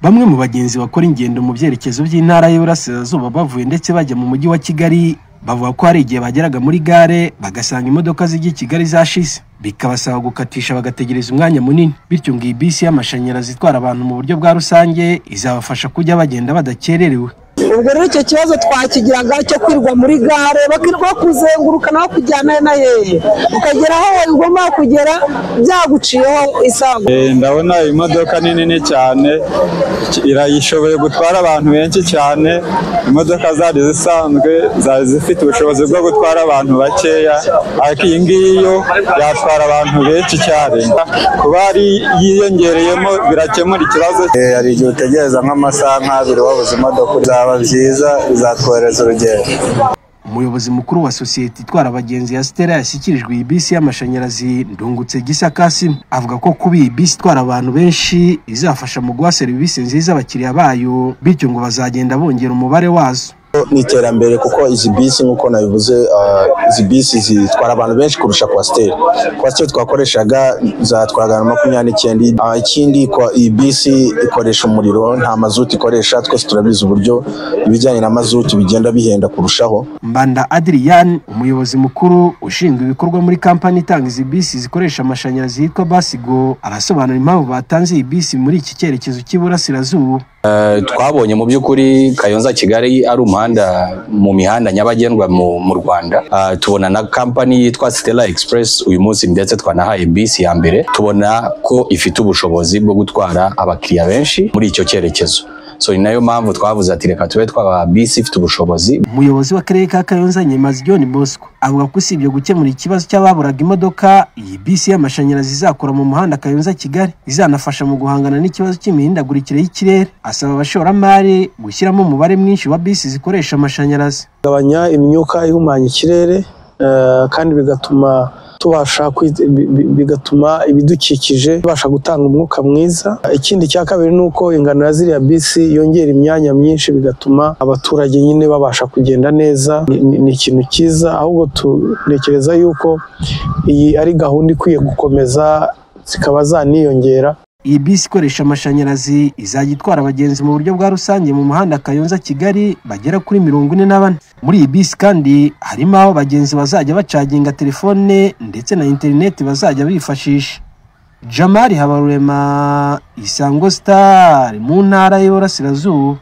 Bamwe mu bagenzi bakora ingendo mu byerekezo by'intara y'Iburasirazuba bavuye ndetse bajya mu mujyi wa Kigali bavuga ko hari igihe bageraga muri gare bagasanga imodoka zijya Kigali zashize bikabasaba gukatisha bagategereza umwanya munini, bityo ngo iyi bisi y'amashanyarazi itwara abantu mu buryo bwa rusange izabafasha kujya bagenda badakererewe. Ubwo rero icyo kibazo twakigiraga cyo kwirwa muri gare bakirwa kuzenguruka naho kujyana na hehe ukagera aho ugomba kugera byaguciyeho isago. Ndabona imodoka nini cyane irayishoboye gutwara abantu benshi cyane. Imodoka zari zisanzwe zari zifite ubushobozi bwo gutwara abantu bakeya, ariko iyi ngiyi yo yatwara abantu benshi cyane. Kuba yiyongereyemo birakemura ikibazo. Hari igihe utegereza nk'amasaha nk'abiri wabuze imodoka zaba byiza bizatworeza urugendo. Umuyobozi mukuru wa sosiyete itwara abagenzi ya Stella yashyikirijwe iyi bisi y'amashanyarazi Ndungutse Gisa Kasim avuga ko kuba iyi bisi itwara abantu benshi izafasha mu guha serivisi nziza abakiriya bayo, bityo ngo bazagenda bongera umubare wazo. Ni iterambere kuko izi bisi nk'uko nabivuze, izi bisi zitwara abantu benshi kurusha Coaster twakoreshaga zatwaraga 29. Ikindi iyi bisi ikoresha umuriro, nta mazuti ikoresha. Twese turabizi uburyo ibijyanye na mazuti bigenda bihenda kurushaho. Mbanda Adrian, umuyobozi mukuru ushinzwe ibikorwa muri kampani itanga izi bisi zikoresha amashanyarazi yitwa Basigo, arasobanura impamvu batanze iyi bisi muri iki cyerekezo cy'Iburasirazuba. Twabonye mu by'ukuri Kayonza Kigali ari umuhanda mu mihanda nyabagendwa mu Rwanda. Tubona na kampani yitwa Stella Express uyu munsi ndetse twanahaye bisi ya mbere, tubona ko ifite ubushobozi bwo gutwara abakiriya benshi muri icyo cyerekezo. So ni nayo mpamvu twavuze ati reka tube twaba bisi ifite ubushobozi. Umuyobozi w'akarere ka Kayonza Nyemazi John Bosco avuga ko usibye gukemura ikibazo cy'ababuraga imodoka, iyi bisi y'amashanyarazi izakora mu muhanda Kayonza Kigali izanafasha mu guhangana n'ikibazo cy'imihindagurikire y'ikirere. Asaba abashoramari gushyiramo umubare mwinshi wa bisi zikoresha amashanyarazi, gabanya imyuka ihumanya ikirere kandi bigatuma ibidukikije bibasha gutanga umwuka mwiza. Ikindi cya kabiri nuko ingano ya ziriya bisi yongera imyanya myinshi bigatuma abaturage nyine babasha kugenda neza. Ni ikintu cyiza, ahubwo tunekereza yuko iyi ari gahunda ikwiye gukomeza zikaba zaniyongera. Iyi bisi ikoresha amashanyarazi izajya itwara abagenzi mu buryo bwa rusange mu muhanda Kayonza Kigali bagera kuri 44. Muri iyi bisi kandi harimo aho abagenzi bazajya bacaginga telefone ndetse na internet bazajya bifashisha. Jamari Habarurema, Isango Star, mu ntara y'Iburasirazuba.